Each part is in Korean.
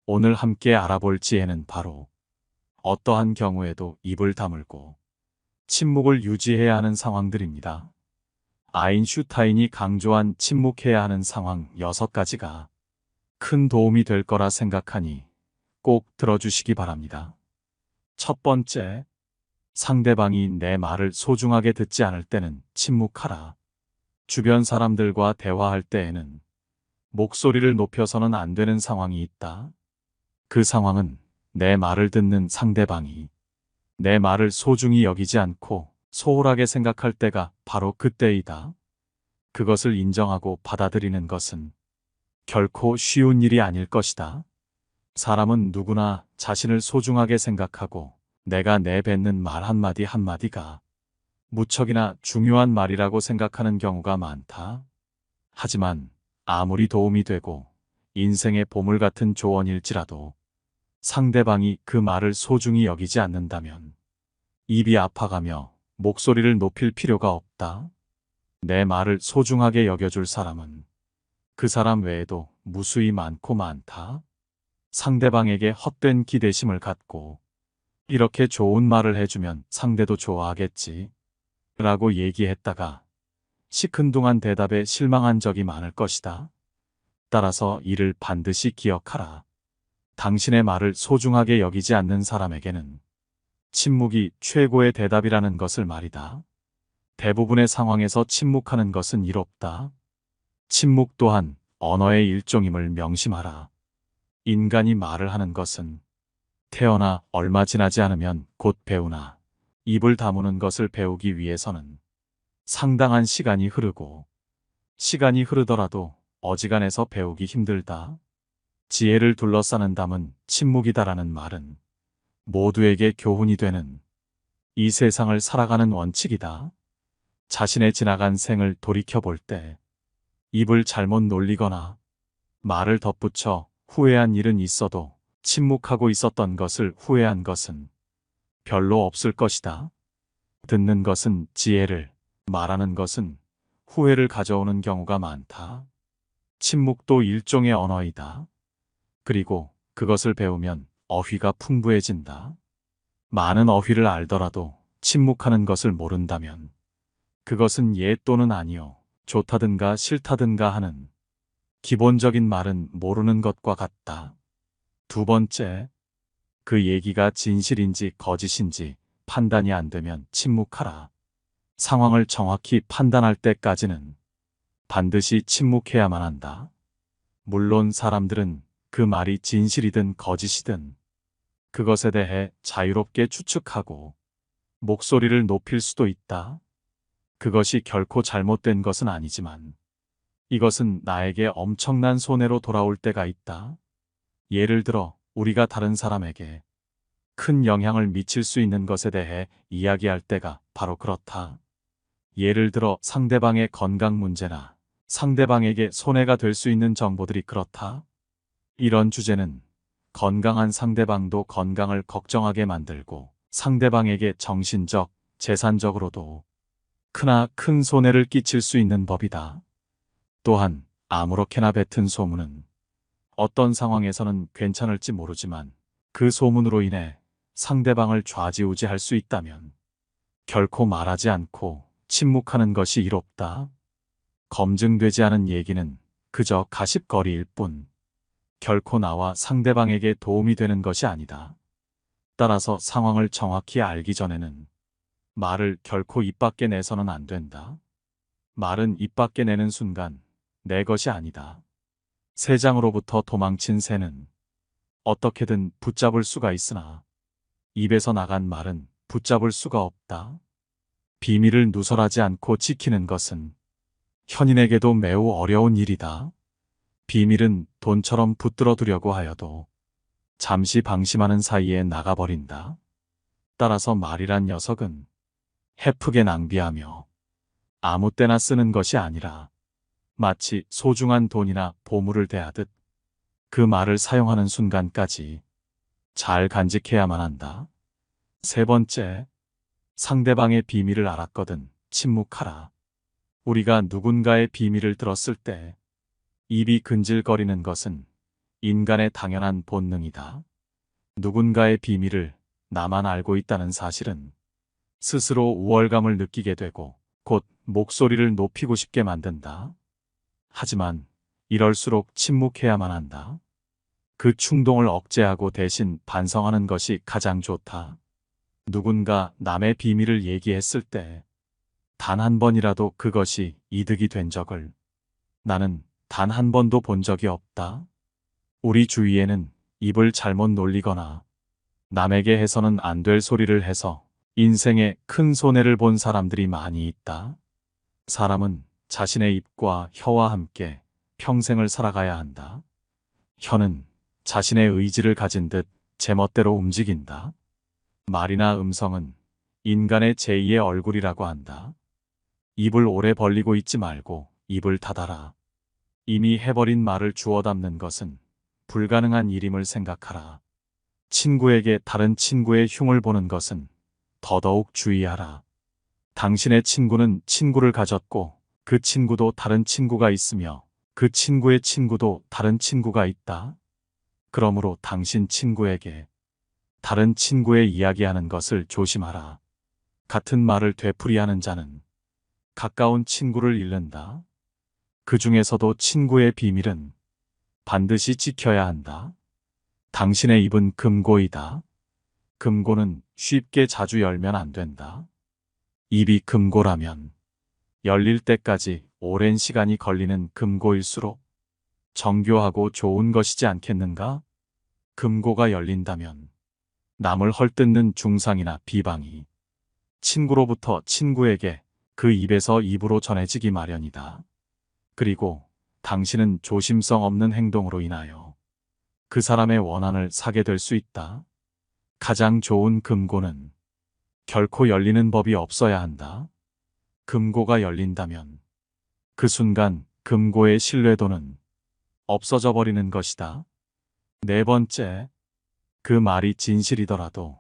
오늘 함께 알아볼 지혜는 바로 어떠한 경우에도 입을 다물고 침묵을 유지해야 하는 상황들입니다. 아인슈타인이 강조한 침묵해야 하는 상황 6가지가 큰 도움이 될 거라 생각하니 꼭 들어주시기 바랍니다. 첫 번째, 상대방이 내 말을 소중하게 듣지 않을 때는 침묵하라. 주변 사람들과 대화할 때에는 목소리를 높여서는 안 되는 상황이 있다. 그 상황은 내 말을 듣는 상대방이 내 말을 소중히 여기지 않고 소홀하게 생각할 때가 바로 그때이다. 그것을 인정하고 받아들이는 것은 결코 쉬운 일이 아닐 것이다. 사람은 누구나 자신을 소중하게 생각하고 내가 내뱉는 말 한마디 한마디가 무척이나 중요한 말이라고 생각하는 경우가 많다. 하지만 아무리 도움이 되고 인생의 보물 같은 조언일지라도 상대방이 그 말을 소중히 여기지 않는다면 입이 아파가며 목소리를 높일 필요가 없다. 내 말을 소중하게 여겨줄 사람은 그 사람 외에도 무수히 많고 많다. 상대방에게 헛된 기대심을 갖고 이렇게 좋은 말을 해주면 상대도 좋아하겠지 라고 얘기했다가 시큰둥한 대답에 실망한 적이 많을 것이다. 따라서 이를 반드시 기억하라. 당신의 말을 소중하게 여기지 않는 사람에게는 침묵이 최고의 대답이라는 것을 말이다. 대부분의 상황에서 침묵하는 것은 이롭다. 침묵 또한 언어의 일종임을 명심하라. 인간이 말을 하는 것은 태어나 얼마 지나지 않으면 곧 배우나 입을 다무는 것을 배우기 위해서는 상당한 시간이 흐르고 시간이 흐르더라도 어지간해서 배우기 힘들다. 지혜를 둘러싸는 담은 침묵이다라는 말은 모두에게 교훈이 되는 이 세상을 살아가는 원칙이다. 자신의 지나간 생을 돌이켜볼 때 입을 잘못 놀리거나 말을 덧붙여 후회한 일은 있어도 침묵하고 있었던 것을 후회한 것은 별로 없을 것이다. 듣는 것은 지혜를, 말하는 것은 후회를 가져오는 경우가 많다. 침묵도 일종의 언어이다. 그리고 그것을 배우면 어휘가 풍부해진다. 많은 어휘를 알더라도 침묵하는 것을 모른다면 그것은 예 또는 아니요, 좋다든가 싫다든가 하는 기본적인 말은 모르는 것과 같다. 두 번째, 그 얘기가 진실인지 거짓인지 판단이 안 되면 침묵하라. 상황을 정확히 판단할 때까지는 반드시 침묵해야만 한다. 물론 사람들은 그 말이 진실이든 거짓이든 그것에 대해 자유롭게 추측하고 목소리를 높일 수도 있다. 그것이 결코 잘못된 것은 아니지만 이것은 나에게 엄청난 손해로 돌아올 때가 있다. 예를 들어 우리가 다른 사람에게 큰 영향을 미칠 수 있는 것에 대해 이야기할 때가 바로 그렇다. 예를 들어 상대방의 건강 문제나 상대방에게 손해가 될 수 있는 정보들이 그렇다. 이런 주제는 건강한 상대방도 건강을 걱정하게 만들고 상대방에게 정신적, 재산적으로도 크나큰 손해를 끼칠 수 있는 법이다. 또한 아무렇게나 뱉은 소문은 어떤 상황에서는 괜찮을지 모르지만 그 소문으로 인해 상대방을 좌지우지할 수 있다면 결코 말하지 않고 침묵하는 것이 이롭다. 검증되지 않은 얘기는 그저 가십거리일 뿐 결코 나와 상대방에게 도움이 되는 것이 아니다. 따라서 상황을 정확히 알기 전에는 말을 결코 입 밖에 내서는 안 된다. 말은 입 밖에 내는 순간 내 것이 아니다. 새장으로부터 도망친 새는 어떻게든 붙잡을 수가 있으나 입에서 나간 말은 붙잡을 수가 없다. 비밀을 누설하지 않고 지키는 것은 현인에게도 매우 어려운 일이다. 비밀은 돈처럼 붙들어 두려고 하여도 잠시 방심하는 사이에 나가버린다. 따라서 말이란 녀석은 헤프게 낭비하며 아무 때나 쓰는 것이 아니라 마치 소중한 돈이나 보물을 대하듯 그 말을 사용하는 순간까지 잘 간직해야만 한다. 세 번째, 상대방의 비밀을 알았거든 침묵하라. 우리가 누군가의 비밀을 들었을 때 입이 근질거리는 것은 인간의 당연한 본능이다. 누군가의 비밀을 나만 알고 있다는 사실은 스스로 우월감을 느끼게 되고 곧 목소리를 높이고 싶게 만든다. 하지만 이럴수록 침묵해야만 한다. 그 충동을 억제하고 대신 반성하는 것이 가장 좋다. 누군가 남의 비밀을 얘기했을 때 단 한 번이라도 그것이 이득이 된 적을 나는 단 한 번도 본 적이 없다. 우리 주위에는 입을 잘못 놀리거나 남에게 해서는 안 될 소리를 해서 인생에 큰 손해를 본 사람들이 많이 있다. 사람은 자신의 입과 혀와 함께 평생을 살아가야 한다. 혀는 자신의 의지를 가진 듯 제멋대로 움직인다. 말이나 음성은 인간의 제2의 얼굴이라고 한다. 입을 오래 벌리고 있지 말고 입을 닫아라. 이미 해버린 말을 주워 담는 것은 불가능한 일임을 생각하라. 친구에게 다른 친구의 흉을 보는 것은 더더욱 주의하라. 당신의 친구는 친구를 가졌고 그 친구도 다른 친구가 있으며 그 친구의 친구도 다른 친구가 있다. 그러므로 당신 친구에게 다른 친구의 이야기하는 것을 조심하라. 같은 말을 되풀이하는 자는 가까운 친구를 잃는다. 그 중에서도 친구의 비밀은 반드시 지켜야 한다. 당신의 입은 금고이다. 금고는 쉽게 자주 열면 안 된다. 입이 금고라면 열릴 때까지 오랜 시간이 걸리는 금고일수록 정교하고 좋은 것이지 않겠는가? 금고가 열린다면 남을 헐뜯는 중상이나 비방이 친구로부터 친구에게 그 입에서 입으로 전해지기 마련이다. 그리고 당신은 조심성 없는 행동으로 인하여 그 사람의 원한을 사게 될 수 있다. 가장 좋은 금고는 결코 열리는 법이 없어야 한다. 금고가 열린다면 그 순간 금고의 신뢰도는 없어져 버리는 것이다. 네 번째, 그 말이 진실이더라도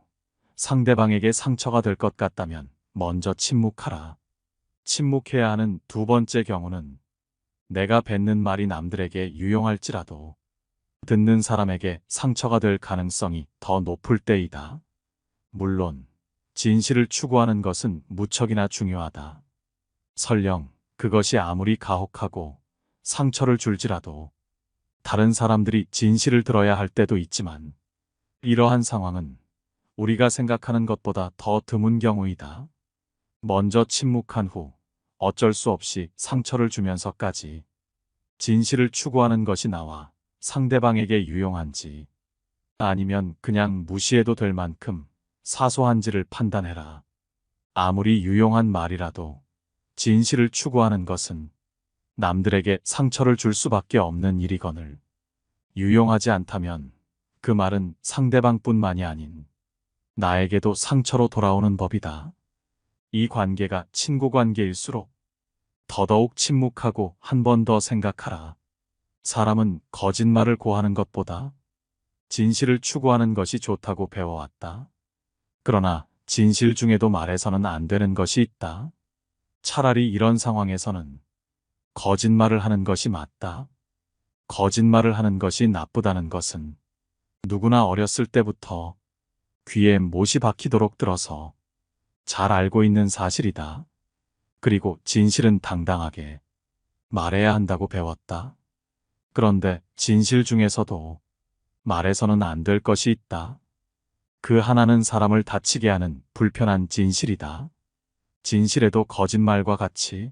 상대방에게 상처가 될 것 같다면 먼저 침묵하라. 침묵해야 하는 두 번째 경우는 내가 뱉는 말이 남들에게 유용할지라도 듣는 사람에게 상처가 될 가능성이 더 높을 때이다. 물론 진실을 추구하는 것은 무척이나 중요하다. 설령 그것이 아무리 가혹하고 상처를 줄지라도 다른 사람들이 진실을 들어야 할 때도 있지만 이러한 상황은 우리가 생각하는 것보다 더 드문 경우이다. 먼저 침묵한 후 어쩔 수 없이 상처를 주면서까지 진실을 추구하는 것이 나와 상대방에게 유용한지 아니면 그냥 무시해도 될 만큼 사소한지를 판단해라. 아무리 유용한 말이라도 진실을 추구하는 것은 남들에게 상처를 줄 수밖에 없는 일이거늘 유용하지 않다면 그 말은 상대방뿐만이 아닌 나에게도 상처로 돌아오는 법이다. 이 관계가 친구 관계일수록 더더욱 침묵하고 한 번 더 생각하라. 사람은 거짓말을 고하는 것보다 진실을 추구하는 것이 좋다고 배워왔다. 그러나 진실 중에도 말해서는 안 되는 것이 있다. 차라리 이런 상황에서는 거짓말을 하는 것이 맞다. 거짓말을 하는 것이 나쁘다는 것은 누구나 어렸을 때부터 귀에 못이 박히도록 들어서 잘 알고 있는 사실이다. 그리고 진실은 당당하게 말해야 한다고 배웠다. 그런데 진실 중에서도 말해서는 안 될 것이 있다. 그 하나는 사람을 다치게 하는 불편한 진실이다. 진실에도 거짓말과 같이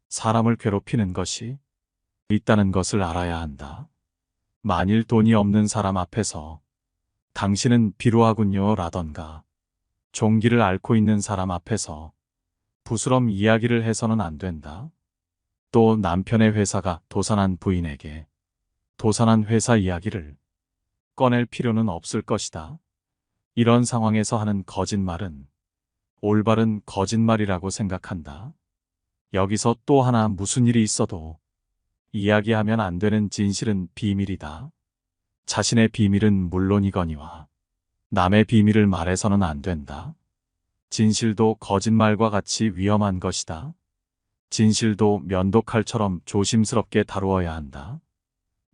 사람을 괴롭히는 것이 있다는 것을 알아야 한다. 만일 돈이 없는 사람 앞에서 당신은 비루하군요 라던가 종기를 앓고 있는 사람 앞에서 부스럼 이야기를 해서는 안 된다. 또 남편의 회사가 도산한 부인에게 도산한 회사 이야기를 꺼낼 필요는 없을 것이다. 이런 상황에서 하는 거짓말은 올바른 거짓말이라고 생각한다. 여기서 또 하나 무슨 일이 있어도 이야기하면 안 되는 진실은 비밀이다. 자신의 비밀은 물론이거니와 남의 비밀을 말해서는 안 된다. 진실도 거짓말과 같이 위험한 것이다. 진실도 면도칼처럼 조심스럽게 다루어야 한다.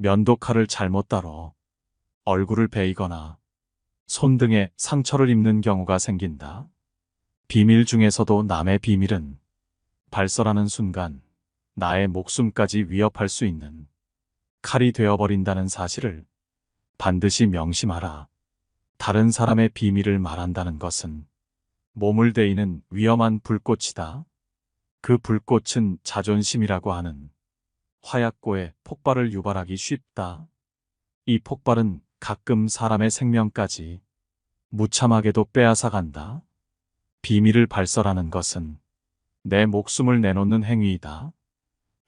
면도칼을 잘못 다뤄 얼굴을 베이거나 손등에 상처를 입는 경우가 생긴다. 비밀 중에서도 남의 비밀은 발설하는 순간 나의 목숨까지 위협할 수 있는 칼이 되어버린다는 사실을 반드시 명심하라. 다른 사람의 비밀을 말한다는 것은 몸을 데이는 위험한 불꽃이다. 그 불꽃은 자존심이라고 하는 화약고에 폭발을 유발하기 쉽다. 이 폭발은 가끔 사람의 생명까지 무참하게도 빼앗아 간다. 비밀을 발설하는 것은 내 목숨을 내놓는 행위이다.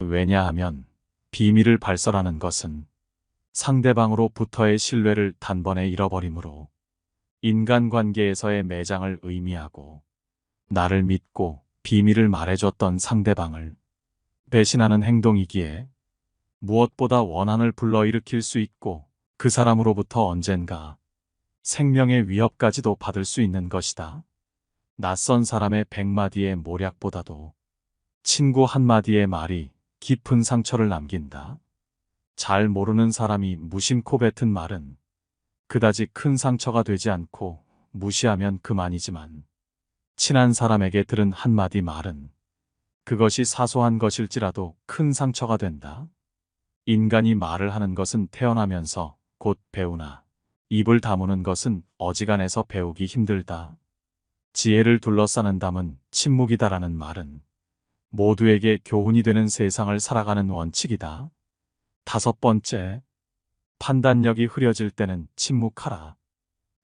왜냐하면 비밀을 발설하는 것은 상대방으로부터의 신뢰를 단번에 잃어버리므로 인간관계에서의 매장을 의미하고 나를 믿고 비밀을 말해줬던 상대방을 배신하는 행동이기에 무엇보다 원한을 불러일으킬 수 있고 그 사람으로부터 언젠가 생명의 위협까지도 받을 수 있는 것이다. 낯선 사람의 100마디의 모략보다도 친구 한마디의 말이 깊은 상처를 남긴다. 잘 모르는 사람이 무심코 뱉은 말은 그다지 큰 상처가 되지 않고 무시하면 그만이지만 친한 사람에게 들은 한마디 말은 그것이 사소한 것일지라도 큰 상처가 된다. 인간이 말을 하는 것은 태어나면서 곧 배우나 입을 다무는 것은 어지간해서 배우기 힘들다. 지혜를 둘러싸는 담은 침묵이다라는 말은 모두에게 교훈이 되는 세상을 살아가는 원칙이다. 5번째, 판단력이 흐려질 때는 침묵하라.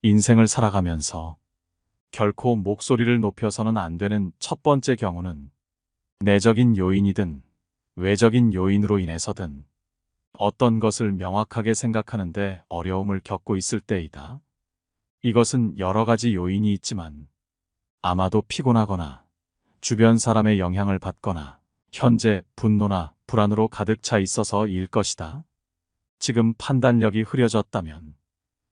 인생을 살아가면서 결코 목소리를 높여서는 안 되는 첫 번째 경우는 내적인 요인이든 외적인 요인으로 인해서든 어떤 것을 명확하게 생각하는데 어려움을 겪고 있을 때이다. 이것은 여러 가지 요인이 있지만 아마도 피곤하거나 주변 사람의 영향을 받거나 현재 분노나 불안으로 가득 차 있어서일 것이다. 지금 판단력이 흐려졌다면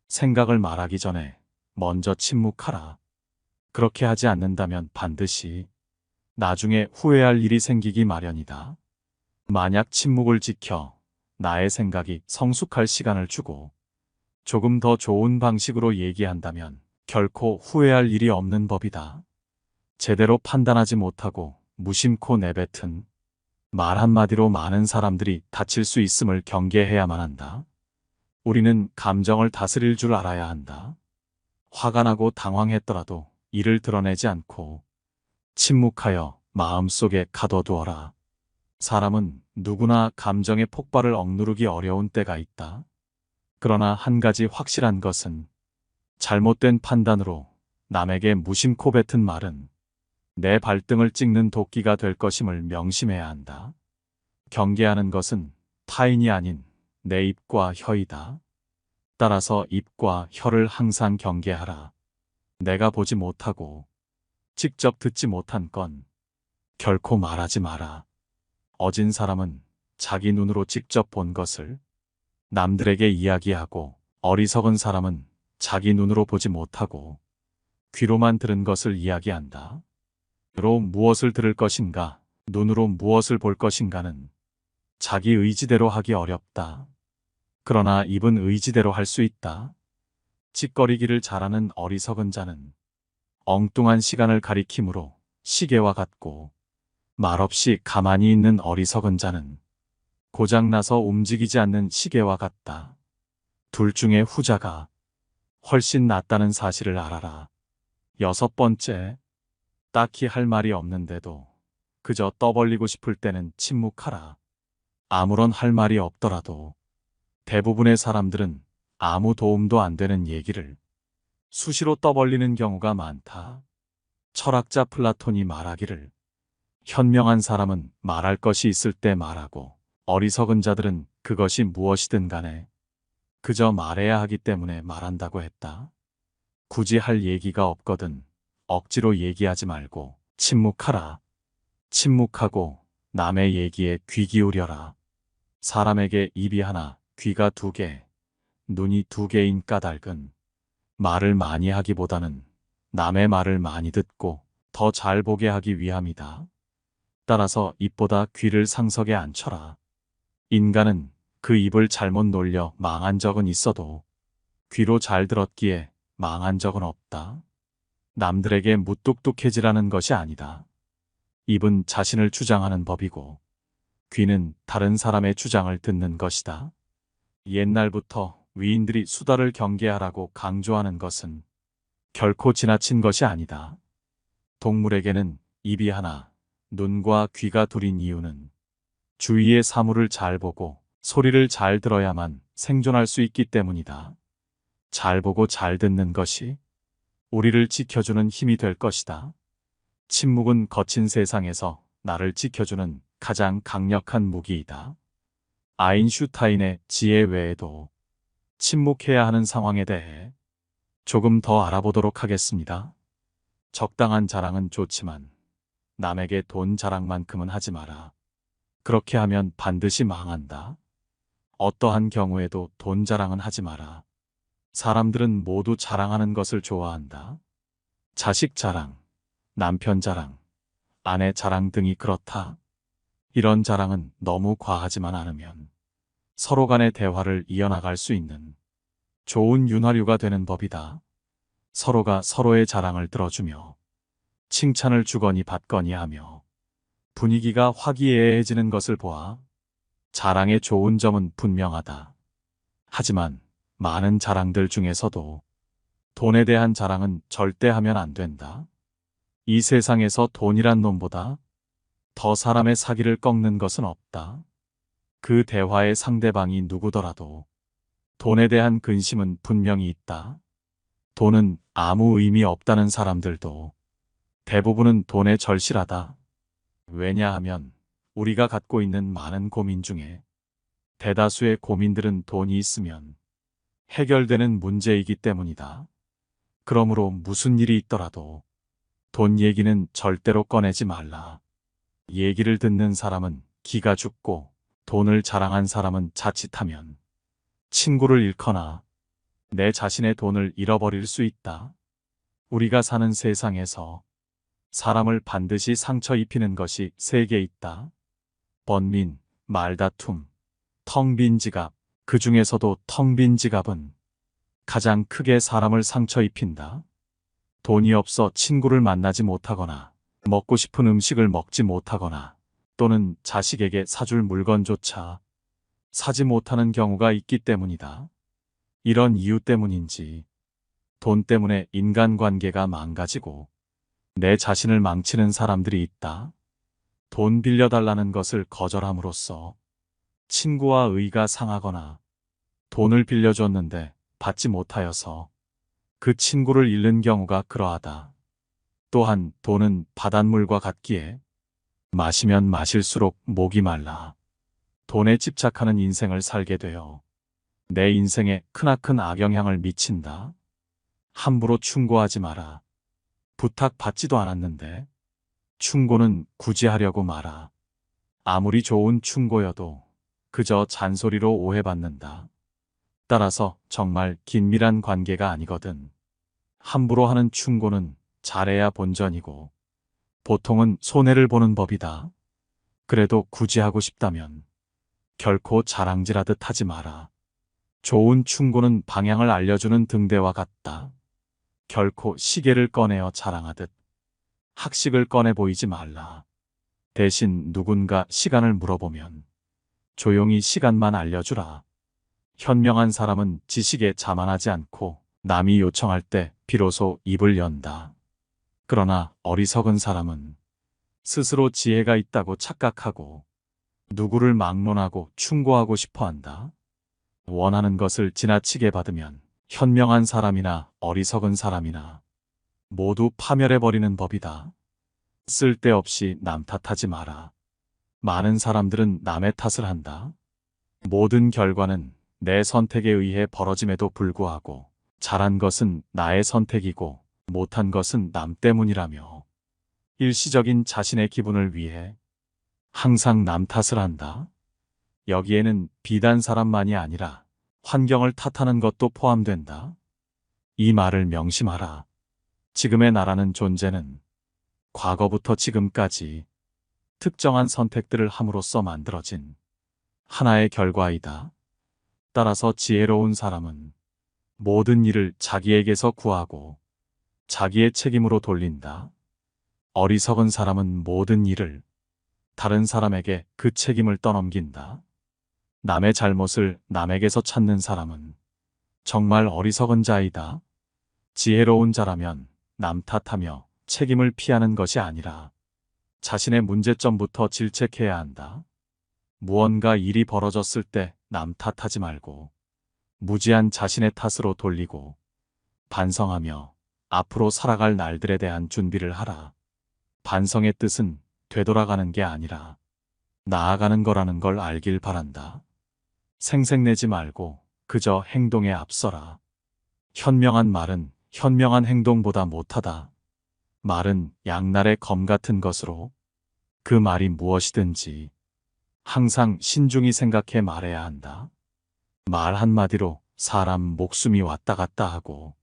생각을 말하기 전에 먼저 침묵하라. 그렇게 하지 않는다면 반드시 나중에 후회할 일이 생기기 마련이다. 만약 침묵을 지켜 나의 생각이 성숙할 시간을 주고 조금 더 좋은 방식으로 얘기한다면 결코 후회할 일이 없는 법이다. 제대로 판단하지 못하고 무심코 내뱉은 말 한마디로 많은 사람들이 다칠 수 있음을 경계해야만 한다. 우리는 감정을 다스릴 줄 알아야 한다. 화가 나고 당황했더라도 이를 드러내지 않고 침묵하여 마음속에 가둬두어라. 사람은 누구나 감정의 폭발을 억누르기 어려운 때가 있다. 그러나 한 가지 확실한 것은 잘못된 판단으로 남에게 무심코 뱉은 말은 내 발등을 찍는 도끼가 될 것임을 명심해야 한다. 경계하는 것은 타인이 아닌 내 입과 혀이다. 따라서 입과 혀를 항상 경계하라. 내가 보지 못하고 직접 듣지 못한 건 결코 말하지 마라. 어진 사람은 자기 눈으로 직접 본 것을 남들에게 이야기하고 어리석은 사람은 자기 눈으로 보지 못하고 귀로만 들은 것을 이야기한다. 귀로 무엇을 들을 것인가, 눈으로 무엇을 볼 것인가는 자기 의지대로 하기 어렵다. 그러나 입은 의지대로 할 수 있다. 찌꺼리기를 잘하는 어리석은 자는 엉뚱한 시간을 가리킴으로 시계와 같고 말없이 가만히 있는 어리석은 자는 고장나서 움직이지 않는 시계와 같다. 둘 중에 후자가 훨씬 낫다는 사실을 알아라. 6번째, 딱히 할 말이 없는데도 그저 떠벌리고 싶을 때는 침묵하라. 아무런 할 말이 없더라도 대부분의 사람들은 아무 도움도 안 되는 얘기를 수시로 떠벌리는 경우가 많다. 철학자 플라톤이 말하기를 현명한 사람은 말할 것이 있을 때 말하고 어리석은 자들은 그것이 무엇이든 간에 그저 말해야 하기 때문에 말한다고 했다. 굳이 할 얘기가 없거든 억지로 얘기하지 말고 침묵하라. 침묵하고 남의 얘기에 귀 기울여라. 사람에게 입이 하나, 귀가 2개, 눈이 2개인 까닭은 말을 많이 하기보다는 남의 말을 많이 듣고 더 잘 보게 하기 위함이다. 따라서 입보다 귀를 상석에 앉혀라. 인간은 그 입을 잘못 놀려 망한 적은 있어도 귀로 잘 들었기에 망한 적은 없다. 남들에게 무뚝뚝해지라는 것이 아니다. 입은 자신을 주장하는 법이고 귀는 다른 사람의 주장을 듣는 것이다. 옛날부터 위인들이 수다를 경계하라고 강조하는 것은 결코 지나친 것이 아니다. 동물에게는 입이 하나, 눈과 귀가 둘인 이유는 주위의 사물을 잘 보고 소리를 잘 들어야만 생존할 수 있기 때문이다. 잘 보고 잘 듣는 것이 우리를 지켜주는 힘이 될 것이다. 침묵은 거친 세상에서 나를 지켜주는 가장 강력한 무기이다. 아인슈타인의 지혜 외에도 침묵해야 하는 상황에 대해 조금 더 알아보도록 하겠습니다. 적당한 자랑은 좋지만 남에게 돈 자랑만큼은 하지 마라. 그렇게 하면 반드시 망한다. 어떠한 경우에도 돈 자랑은 하지 마라. 사람들은 모두 자랑하는 것을 좋아한다. 자식 자랑, 남편 자랑, 아내 자랑 등이 그렇다. 이런 자랑은 너무 과하지만 않으면 서로 간의 대화를 이어나갈 수 있는 좋은 윤활유가 되는 법이다. 서로가 서로의 자랑을 들어주며 칭찬을 주거니 받거니 하며 분위기가 화기애애해지는 것을 보아 자랑의 좋은 점은 분명하다. 하지만 많은 자랑들 중에서도 돈에 대한 자랑은 절대 하면 안 된다. 이 세상에서 돈이란 놈보다 더 사람의 사기를 꺾는 것은 없다. 그 대화의 상대방이 누구더라도 돈에 대한 근심은 분명히 있다. 돈은 아무 의미 없다는 사람들도 대부분은 돈에 절실하다. 왜냐하면 우리가 갖고 있는 많은 고민 중에 대다수의 고민들은 돈이 있으면 해결되는 문제이기 때문이다. 그러므로 무슨 일이 있더라도 돈 얘기는 절대로 꺼내지 말라. 얘기를 듣는 사람은 기가 죽고 돈을 자랑한 사람은 자칫하면 친구를 잃거나 내 자신의 돈을 잃어버릴 수 있다. 우리가 사는 세상에서 사람을 반드시 상처 입히는 것이 세 개 있다. 번민, 말다툼, 텅 빈 지갑. 그 중에서도 텅 빈 지갑은 가장 크게 사람을 상처 입힌다. 돈이 없어 친구를 만나지 못하거나 먹고 싶은 음식을 먹지 못하거나 또는 자식에게 사줄 물건조차 사지 못하는 경우가 있기 때문이다. 이런 이유 때문인지 돈 때문에 인간관계가 망가지고 내 자신을 망치는 사람들이 있다. 돈 빌려달라는 것을 거절함으로써 친구와 의가 상하거나 돈을 빌려줬는데 받지 못하여서 그 친구를 잃는 경우가 그러하다. 또한 돈은 바닷물과 같기에 마시면 마실수록 목이 말라 돈에 집착하는 인생을 살게 되어 내 인생에 크나큰 악영향을 미친다. 함부로 충고하지 마라. 부탁받지도 않았는데 충고는 굳이 하려고 마라. 아무리 좋은 충고여도 그저 잔소리로 오해받는다. 따라서 정말 긴밀한 관계가 아니거든 함부로 하는 충고는 잘해야 본전이고 보통은 손해를 보는 법이다. 그래도 굳이 하고 싶다면 결코 자랑질하듯 하지 마라. 좋은 충고는 방향을 알려주는 등대와 같다. 결코 시계를 꺼내어 자랑하듯 학식을 꺼내 보이지 말라. 대신 누군가 시간을 물어보면 조용히 시간만 알려주라. 현명한 사람은 지식에 자만하지 않고 남이 요청할 때 비로소 입을 연다. 그러나 어리석은 사람은 스스로 지혜가 있다고 착각하고 누구를 막론하고 충고하고 싶어 한다. 원하는 것을 지나치게 받으면 현명한 사람이나 어리석은 사람이나 모두 파멸해버리는 법이다. 쓸데없이 남 탓하지 마라. 많은 사람들은 남의 탓을 한다. 모든 결과는 내 선택에 의해 벌어짐에도 불구하고 잘한 것은 나의 선택이고 못한 것은 남 때문이라며 일시적인 자신의 기분을 위해 항상 남 탓을 한다. 여기에는 비단 사람만이 아니라 환경을 탓하는 것도 포함된다. 이 말을 명심하라. 지금의 나라는 존재는 과거부터 지금까지 특정한 선택들을 함으로써 만들어진 하나의 결과이다. 따라서 지혜로운 사람은 모든 일을 자기에게서 구하고 자기의 책임으로 돌린다. 어리석은 사람은 모든 일을 다른 사람에게 그 책임을 떠넘긴다. 남의 잘못을 남에게서 찾는 사람은 정말 어리석은 자이다. 지혜로운 자라면 남 탓하며 책임을 피하는 것이 아니라 자신의 문제점부터 질책해야 한다. 무언가 일이 벌어졌을 때 남 탓하지 말고 무지한 자신의 탓으로 돌리고 반성하며 앞으로 살아갈 날들에 대한 준비를 하라. 반성의 뜻은 되돌아가는 게 아니라 나아가는 거라는 걸 알길 바란다. 생색내지 말고 그저 행동에 앞서라. 현명한 말은 현명한 행동보다 못하다. 말은 양날의 검 같은 것으로 그 말이 무엇이든지 항상 신중히 생각해 말해야 한다. 말 한마디로 사람 목숨이 왔다 갔다 하고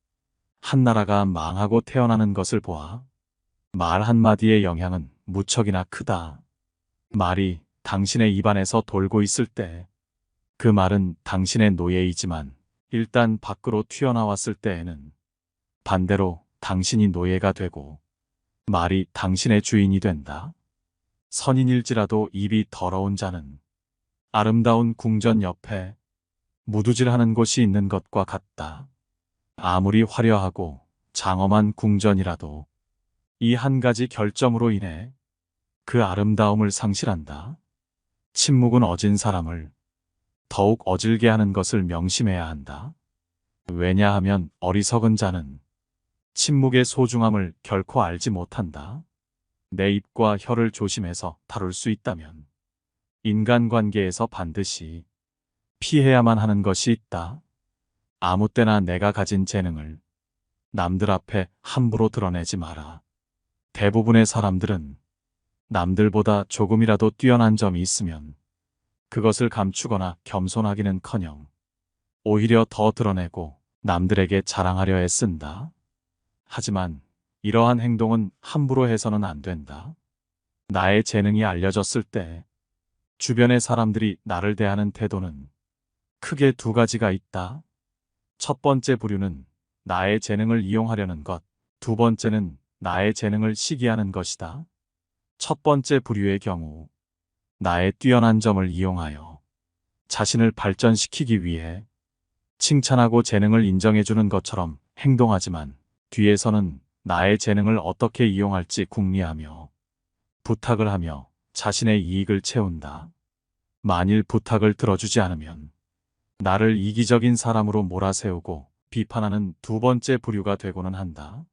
한 나라가 망하고 태어나는 것을 보아 말 한마디의 영향은 무척이나 크다. 말이 당신의 입안에서 돌고 있을 때 그 말은 당신의 노예이지만 일단 밖으로 튀어나왔을 때에는 반대로 당신이 노예가 되고 말이 당신의 주인이 된다. 선인일지라도 입이 더러운 자는 아름다운 궁전 옆에 무두질하는 곳이 있는 것과 같다. 아무리 화려하고 장엄한 궁전이라도 이 한 가지 결점으로 인해 그 아름다움을 상실한다. 침묵은 어진 사람을 더욱 어질게 하는 것을 명심해야 한다. 왜냐하면 어리석은 자는 침묵의 소중함을 결코 알지 못한다. 내 입과 혀를 조심해서 다룰 수 있다면 인간관계에서 반드시 피해야만 하는 것이 있다. 아무 때나 내가 가진 재능을 남들 앞에 함부로 드러내지 마라. 대부분의 사람들은 남들보다 조금이라도 뛰어난 점이 있으면 그것을 감추거나 겸손하기는커녕 오히려 더 드러내고 남들에게 자랑하려 애쓴다. 하지만 이러한 행동은 함부로 해서는 안 된다. 나의 재능이 알려졌을 때 주변의 사람들이 나를 대하는 태도는 크게 두 가지가 있다. 첫 번째 부류는 나의 재능을 이용하려는 것, 두 번째는 나의 재능을 시기하는 것이다. 첫 번째 부류의 경우 나의 뛰어난 점을 이용하여 자신을 발전시키기 위해 칭찬하고 재능을 인정해주는 것처럼 행동하지만 뒤에서는 나의 재능을 어떻게 이용할지 궁리하며 부탁을 하며 자신의 이익을 채운다. 만일 부탁을 들어주지 않으면 나를 이기적인 사람으로 몰아세우고 비판하는 두 번째 부류가 되고는 한다.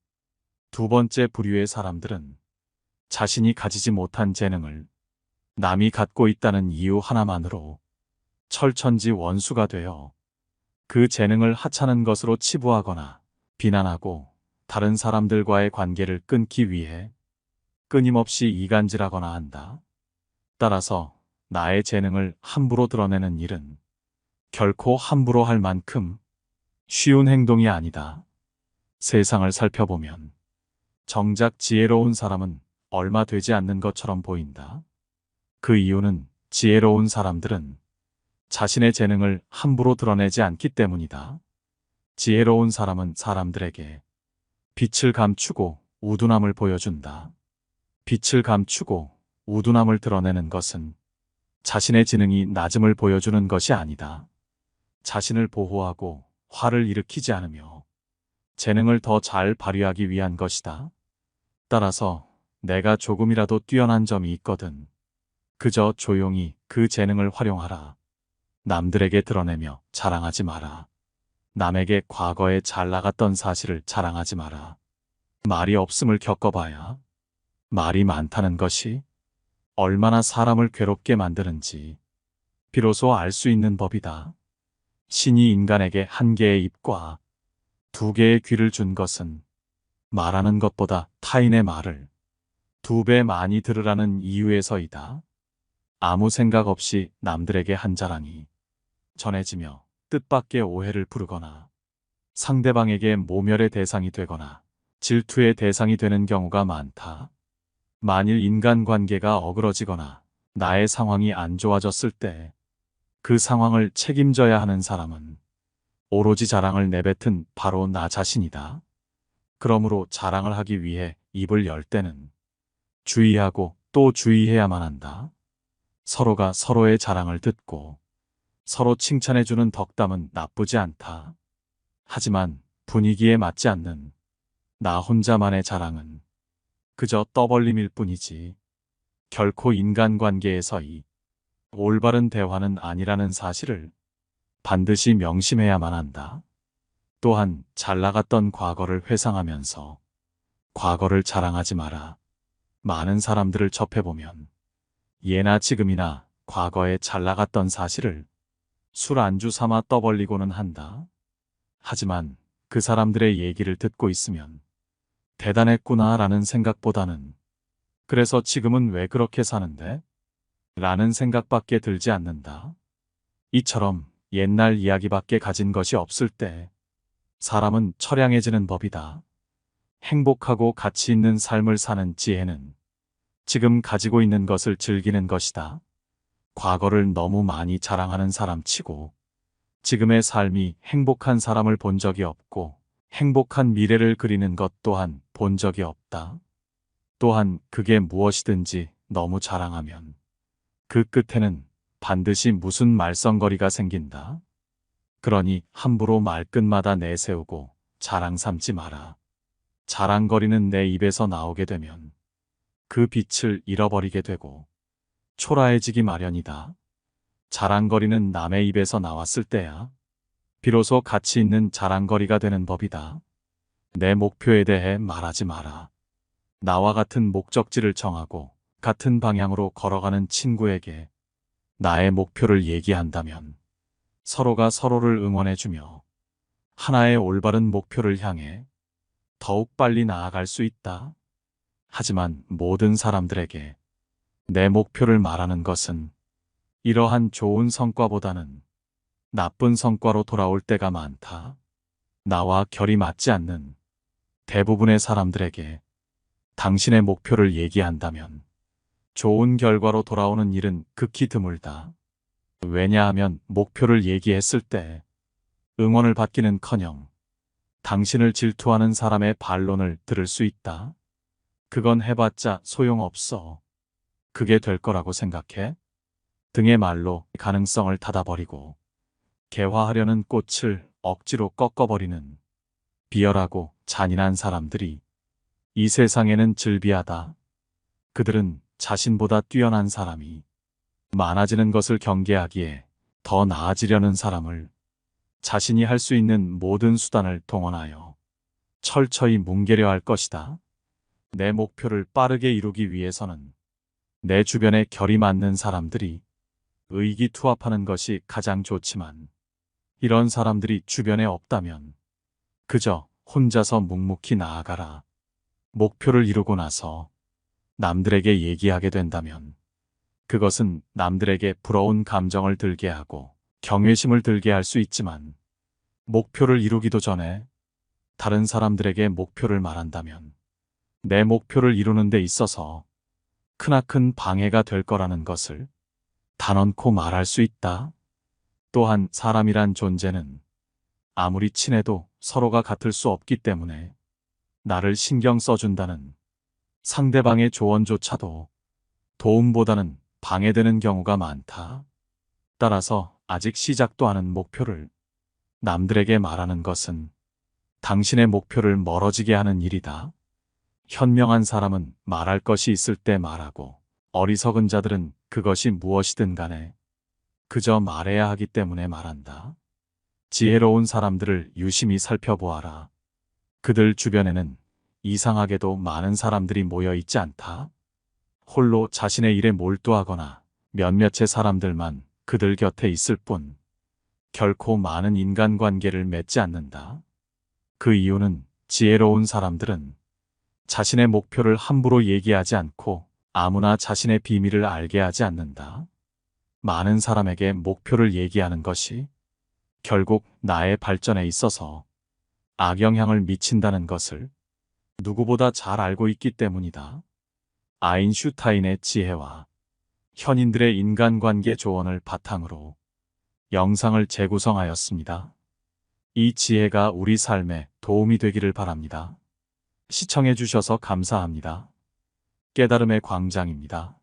두 번째 부류의 사람들은 자신이 가지지 못한 재능을 남이 갖고 있다는 이유 하나만으로 철천지 원수가 되어 그 재능을 하찮은 것으로 치부하거나 비난하고 다른 사람들과의 관계를 끊기 위해 끊임없이 이간질하거나 한다. 따라서 나의 재능을 함부로 드러내는 일은 결코 함부로 할 만큼 쉬운 행동이 아니다. 세상을 살펴보면 정작 지혜로운 사람은 얼마 되지 않는 것처럼 보인다. 그 이유는 지혜로운 사람들은 자신의 재능을 함부로 드러내지 않기 때문이다. 지혜로운 사람은 사람들에게 빛을 감추고 우둔함을 보여준다. 빛을 감추고 우둔함을 드러내는 것은 자신의 지능이 낮음을 보여주는 것이 아니다. 자신을 보호하고 화를 일으키지 않으며 재능을 더 잘 발휘하기 위한 것이다. 따라서 내가 조금이라도 뛰어난 점이 있거든 그저 조용히 그 재능을 활용하라. 남들에게 드러내며 자랑하지 마라. 남에게 과거에 잘 나갔던 사실을 자랑하지 마라. 말이 없음을 겪어봐야 말이 많다는 것이 얼마나 사람을 괴롭게 만드는지 비로소 알 수 있는 법이다. 신이 인간에게 한 개의 입과 두 개의 귀를 준 것은 말하는 것보다 타인의 말을 두 배 많이 들으라는 이유에서이다. 아무 생각 없이 남들에게 한 자랑이 전해지며 뜻밖의 오해를 부르거나 상대방에게 모멸의 대상이 되거나 질투의 대상이 되는 경우가 많다. 만일 인간관계가 어그러지거나 나의 상황이 안 좋아졌을 때 그 상황을 책임져야 하는 사람은 오로지 자랑을 내뱉은 바로 나 자신이다. 그러므로 자랑을 하기 위해 입을 열 때는 주의하고 또 주의해야만 한다. 서로가 서로의 자랑을 듣고 서로 칭찬해주는 덕담은 나쁘지 않다. 하지만 분위기에 맞지 않는 나 혼자만의 자랑은 그저 떠벌림일 뿐이지 결코 인간관계에서 이 올바른 대화는 아니라는 사실을 반드시 명심해야만 한다. 또한 잘 나갔던 과거를 회상하면서 과거를 자랑하지 마라. 많은 사람들을 접해보면 예나 지금이나 과거에 잘 나갔던 사실을 술 안주 삼아 떠벌리고는 한다. 하지만 그 사람들의 얘기를 듣고 있으면 대단했구나 라는 생각보다는 그래서 지금은 왜 그렇게 사는데? 라는 생각밖에 들지 않는다. 이처럼 옛날 이야기밖에 가진 것이 없을 때 사람은 처량해지는 법이다. 행복하고 가치 있는 삶을 사는 지혜는 지금 가지고 있는 것을 즐기는 것이다. 과거를 너무 많이 자랑하는 사람 치고 지금의 삶이 행복한 사람을 본 적이 없고 행복한 미래를 그리는 것 또한 본 적이 없다. 또한 그게 무엇이든지 너무 자랑하면 그 끝에는 반드시 무슨 말썽거리가 생긴다. 그러니 함부로 말끝마다 내세우고 자랑 삼지 마라. 자랑거리는 내 입에서 나오게 되면 그 빛을 잃어버리게 되고 초라해지기 마련이다. 자랑거리는 남의 입에서 나왔을 때야 비로소 가치 있는 자랑거리가 되는 법이다. 내 목표에 대해 말하지 마라. 나와 같은 목적지를 정하고 같은 방향으로 걸어가는 친구에게 나의 목표를 얘기한다면 서로가 서로를 응원해주며 하나의 올바른 목표를 향해 더욱 빨리 나아갈 수 있다. 하지만 모든 사람들에게 내 목표를 말하는 것은 이러한 좋은 성과보다는 나쁜 성과로 돌아올 때가 많다. 나와 결이 맞지 않는 대부분의 사람들에게 당신의 목표를 얘기한다면 좋은 결과로 돌아오는 일은 극히 드물다. 왜냐하면 목표를 얘기했을 때 응원을 받기는커녕 당신을 질투하는 사람의 반론을 들을 수 있다. 그건 해봤자 소용없어. 그게 될 거라고 생각해? 등의 말로 가능성을 닫아버리고 개화하려는 꽃을 억지로 꺾어버리는 비열하고 잔인한 사람들이 이 세상에는 즐비하다. 그들은 자신보다 뛰어난 사람이 많아지는 것을 경계하기에 더 나아지려는 사람을 자신이 할 수 있는 모든 수단을 동원하여 철저히 뭉개려 할 것이다. 내 목표를 빠르게 이루기 위해서는 내 주변에 결이 맞는 사람들이 의기투합하는 것이 가장 좋지만 이런 사람들이 주변에 없다면 그저 혼자서 묵묵히 나아가라. 목표를 이루고 나서 남들에게 얘기하게 된다면 그것은 남들에게 부러운 감정을 들게 하고 경외심을 들게 할 수 있지만 목표를 이루기도 전에 다른 사람들에게 목표를 말한다면 내 목표를 이루는 데 있어서 크나큰 방해가 될 거라는 것을 단언코 말할 수 있다. 또한 사람이란 존재는 아무리 친해도 서로가 같을 수 없기 때문에 나를 신경 써준다는 상대방의 조언조차도 도움보다는 방해되는 경우가 많다. 따라서 아직 시작도 않은 목표를 남들에게 말하는 것은 당신의 목표를 멀어지게 하는 일이다. 현명한 사람은 말할 것이 있을 때 말하고 어리석은 자들은 그것이 무엇이든 간에 그저 말해야 하기 때문에 말한다. 지혜로운 사람들을 유심히 살펴보아라. 그들 주변에는 이상하게도 많은 사람들이 모여 있지 않다. 홀로 자신의 일에 몰두하거나 몇몇의 사람들만 그들 곁에 있을 뿐 결코 많은 인간관계를 맺지 않는다. 그 이유는 지혜로운 사람들은 자신의 목표를 함부로 얘기하지 않고 아무나 자신의 비밀을 알게 하지 않는다. 많은 사람에게 목표를 얘기하는 것이 결국 나의 발전에 있어서 악영향을 미친다는 것을 누구보다 잘 알고 있기 때문이다. 아인슈타인의 지혜와 현인들의 인간관계 조언을 바탕으로 영상을 재구성하였습니다. 이 지혜가 우리 삶에 도움이 되기를 바랍니다. 시청해 주셔서 감사합니다. 깨달음의 광장입니다.